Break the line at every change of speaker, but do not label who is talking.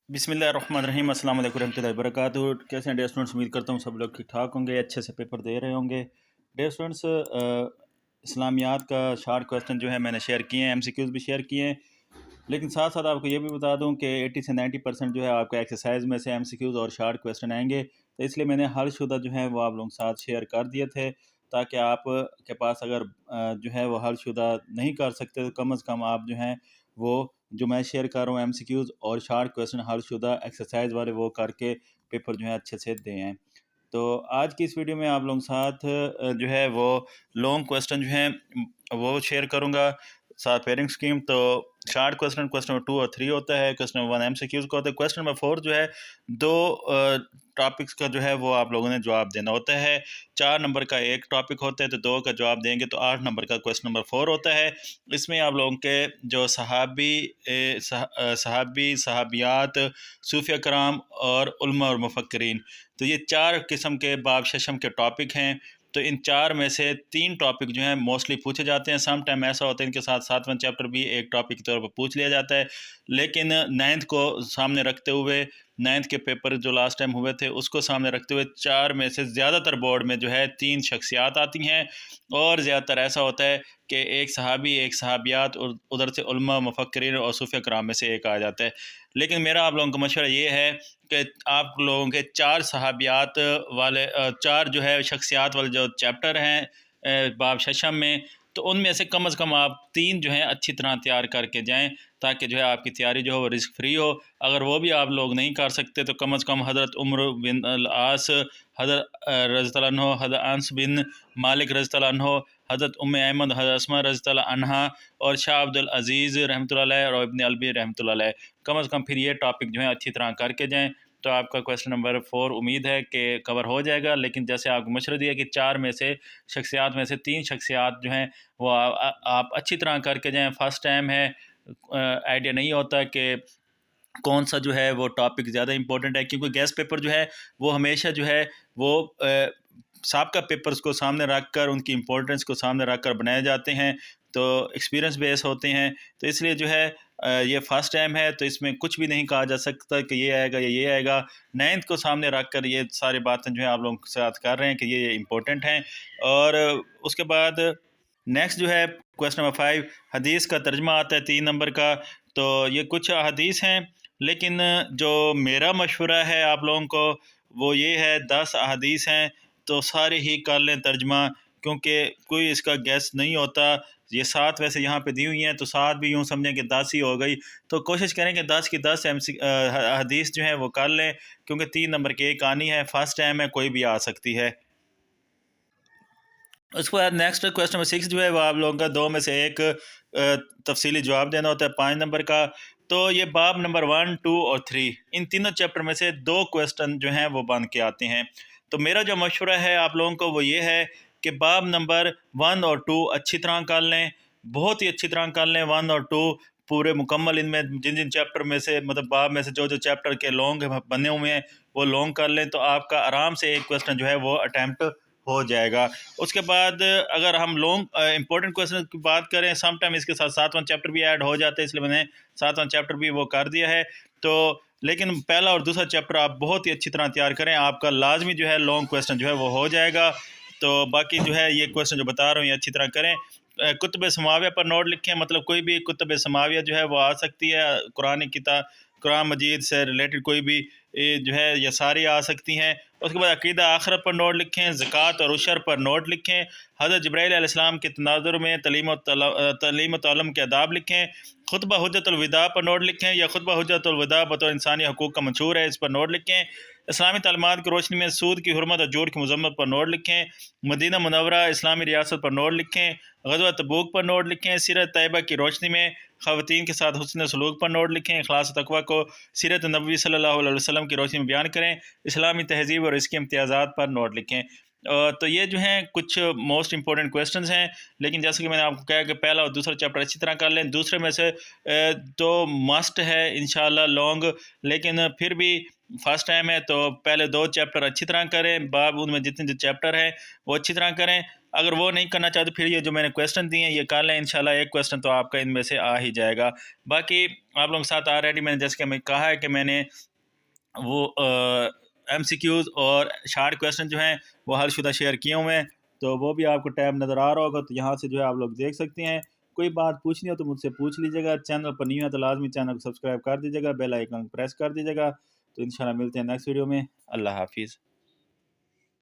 बिस्मिल्लाहिर्रहमानिर्रहीम, अस्सलाम वालेकुम रहमतुल्लाहि वबरकातुहू। कैसे हैं डियर स्टूडेंट्स? उम्मीद करता हूँ सब लोग ठीक ठाक होंगे, अच्छे से पेपर दे रहे होंगे। डियर स्टूडेंट्स, इस्लामियात का शार्ट क्वेश्चन जो है मैंने शेयर किए हैं, एमसीक्यूज़ भी शेयर किए हैं, लेकिन साथ साथ आपको ये भी बता दूं कि 80 से 90% जो है आपका एक्सरसाइज में से एमसीक्यूज़ और शार्ट क्वेश्चन आएंगे। तो इसलिए मैंने हलशुदा जो है वो आप लोगों के साथ शेयर कर दिए थे, ताकि आप के पास अगर जो है वो हलशुदा नहीं कर सकते तो कम अज़ कम आप जो हैं वो जो मैं शेयर कर रहा हूँ एमसीक्यूज़ और शार्ट क्वेश्चन हलशुदा एक्सरसाइज वाले वो करके पेपर जो है अच्छे से दें हैं। तो आज की इस वीडियो में आप लोगों के साथ जो है वो लॉन्ग क्वेश्चन जो हैं वो शेयर करूँगा, साथ पेयरिंग स्कीम। तो शार्ट क्वेश्चन क्वेश्चन नंबर 2 और 3 होता है, क्वेश्चन नंबर 1 एमसीक्यूज़ का होता है। क्वेश्चन नंबर 4 जो है दो टॉपिक्स का जो है वो आप लोगों ने जवाब देना होता है। 4 नंबर का एक टॉपिक होता है, तो 2 का जवाब देंगे तो 8 नंबर का क्वेश्चन नंबर 4 होता है। इसमें आप लोगों के जो सहाबी, सहाबियात, सूफिया कराम और उलमा और मुफक्किरीन, तो ये 4 किस्म के बाब शशम के टॉपिक हैं। तो इन 4 में से 3 टॉपिक जो हैं मोस्टली पूछे जाते हैं। सम टाइम ऐसा होता है इनके साथ 7वां चैप्टर भी एक टॉपिक के तौर पर पूछ लिया जाता है, लेकिन 9th को सामने रखते हुए, 9th के पेपर जो लास्ट टाइम हुए थे उसको सामने रखते हुए 4 में से ज़्यादातर बोर्ड में जो है 3 शख्सियात आती हैं, और ज़्यादातर ऐसा होता है कि एक सहाबी, एक सहाबियात और उधर से उलमा, मुफक्किरीन और सूफिया कराम में से एक आ जाता है। लेकिन मेरा आप लोगों का मशवरा ये है कि आप लोगों के 4 सहाबियात वाले 4 जो है शख्सियात वाले जो चैप्टर हैं बाब शशम में, तो उनमें से कम अज़ कम आप 3 जो हैं अच्छी तरह तैयार करके जाएं, ताकि जो है आपकी तैयारी जो है वो रिस्क फ्री हो। अगर वो भी आप लोग नहीं कर सकते तो कम अज़ कम हज़रत उम्र बिन अल आस हज़रत रज़ियल्लाहु अन्हु, हज़रत अनस बिन मालिक रज़ियल्लाहु अन्हु, हज़रत उम्मे अहमद, हज़रत अस्मा रज़ियल्लाहु अन्हा और शाह अब्दुल अज़ीज़ रहमतुल्लाह अलैह और इब्न अलवी रहमतुल्लाह अलैह, कम अज़ कम फिर ये टॉपिक जो है अच्छी तरह करके जाएँ, तो आपका क्वेश्चन नंबर 4 उम्मीद है कि कवर हो जाएगा। लेकिन जैसे आपको मशवरा दिया कि 4 में से शख्सियात में से 3 शख्सियात जो हैं वो आप अच्छी तरह करके जाएँ। फर्स्ट टाइम है, आइडिया नहीं होता कि कौन सा जो है वो टॉपिक ज़्यादा इंपॉर्टेंट है, क्योंकि गैस पेपर जो है वो हमेशा जो है वो साबका पेपर्स को सामने रख कर, उनकी इम्पोर्टेंस को सामने रख कर बनाए जाते हैं, तो एक्सपीरियंस बेस होते हैं। तो इसलिए जो है ये फर्स्ट टाइम है, तो इसमें कुछ भी नहीं कहा जा सकता कि ये आएगा या ये आएगा। 9th को सामने रख कर ये सारी बातें जो है आप लोगों के साथ कर रहे हैं कि ये इम्पोर्टेंट हैं। और उसके बाद नेक्स्ट जो है क्वेश्चन नंबर 5 हदीस का तर्जमा आता है 3 नंबर का। तो ये कुछ हदीस हैं, लेकिन जो मेरा मशवरा है आप लोगों को वो ये है 10 हदीस हैं, तो सारे ही कर लें तर्जमा, क्योंकि कोई इसका गैस नहीं होता। ये 7 वैसे यहाँ पे दी हुई हैं, तो 7 भी यूँ समझें कि 10 ही हो गई। तो कोशिश करें कि 10 की 10 हदीस जो है वो कर लें, क्योंकि 3 नंबर की एक आनी है, फर्स्ट टाइम है, कोई भी आ सकती है। उसके बाद नेक्स्ट क्वेश्चन नंबर 6 जो है वो आप लोगों का 2 में से एक तफसीली जवाब देना होता है 5 नंबर का। तो ये बाब नंबर 1, 2 और 3 इन तीनों चैप्टर में से 2 क्वेश्चन जो हैं वो बन के आते हैं। तो मेरा जो मशवरा है आप लोगों को वो ये है कि बाब नंबर 1 और 2 अच्छी तरह कर लें, बहुत ही अच्छी तरह कर लें। 1 और 2 पूरे मुकम्मल, इनमें जिन जिन चैप्टर में से मतलब बाब में से जो जो चैप्टर के लॉन्ग बने हुए हैं वो लॉन्ग कर लें, तो आपका आराम से एक क्वेश्चन जो है वो अटैम्प्ट हो जाएगा। उसके बाद अगर हम लॉन्ग इंपॉर्टेंट क्वेश्चन की बात करें, सम टाइम इसके साथ 7वां चैप्टर भी ऐड हो जाता है, इसलिए मैंने 7वां चैप्टर भी वो कर दिया है। तो लेकिन पहला और दूसरा चैप्टर आप बहुत ही अच्छी तरह तैयार करें, आपका लाजमी जो है लॉन्ग क्वेश्चन जो है वो हो जाएगा। तो बाकी जो है ये क्वेश्चन जो बता रहा हूँ ये अच्छी तरह करें। कुतुब समाविया पर नोट लिखें, मतलब कोई भी कुतुब समाविया जो है वो आ सकती है, कुरानी किताब, कुरान मजीद से रिलेटेड कोई भी जो है ये सारी आ सकती हैं। उसके बाद अकीदा आखिरत पर नोट लिखें, ज़कात और उशर पर नोट लिखें, हज़रत जिब्राईल अलैहिस्सलाम के तनाज़ुर में तलीम तअल्लुम के आदाब लिखें, खुतबा हुज्जतुल विदा पर नोट लिखें, या खुतबा हुज्जतुल विदा बतौर इंसानी हकूक़ का मंशूर है, इस पर नोट लिखें। इस्लामी तालीमात की रोशनी में सूद की हुर्मत और झूठ की मज़म्मत पर नोट लिखें, मदीना मुनव्वरा इस्लामी रियासत पर नोट लिखें, ग़ज़वा तबूक पर नोट लिखें, सीरत तैयबा की रोशनी में ख़वातीन के साथ हुस्न सलूक पर नोट लिखें, इखलास तक़वा को सीरत नबवी सल्लल्लाहु अलैहि वसल्लम की रोशनी में बयान करें, इस्लामी तहज़ीब और इसके इम्तियाज़ात पर नोट लिखें। तो ये जो हैं कुछ मोस्ट इंपॉर्टेंट क्वेश्चंस हैं, लेकिन जैसे कि मैंने आपको कहा कि पहला और दूसरा चैप्टर अच्छी तरह कर लें। दूसरे में से तो मस्ट है इंशाल्लाह लॉन्ग, लेकिन फिर भी फर्स्ट टाइम है तो पहले 2 चैप्टर अच्छी तरह करें, बाब उनमें जितने जो चैप्टर हैं वो अच्छी तरह करें। اگر وہ نہیں کرنا چاہتے پھر یہ جو میں نے کویسچن دیے ہیں یہ کر لیں، انشاءاللہ ایک کویسچن تو آپ کا ان میں سے آ ہی جائے گا۔ باقی آپ لوگوں کے ساتھ آلریڈی میں نے جیسے کہ میں کہا ہے کہ میں نے وہ ایم سی کیوز اور شارٹ کویسچن جو ہیں وہ حل شدہ شیئر کیے ہوئے ہیں، تو وہ بھی آپ کو ٹیب نظر آ رہا ہوگا، تو یہاں سے جو ہے آپ لوگ دیکھ سکتے ہیں۔ کوئی بات پوچھنی ہو تو مجھ سے پوچھ لیجیے گا، چینل پر نہیں ہے تو لازمی چینل کو سبسکرائب کر دیجیے گا، بیل آئیکن پریس کر دیجیے گا۔ تو انشاءاللہ ملتے ہیں نیکسٹ ویڈیو میں۔ اللہ حافظ۔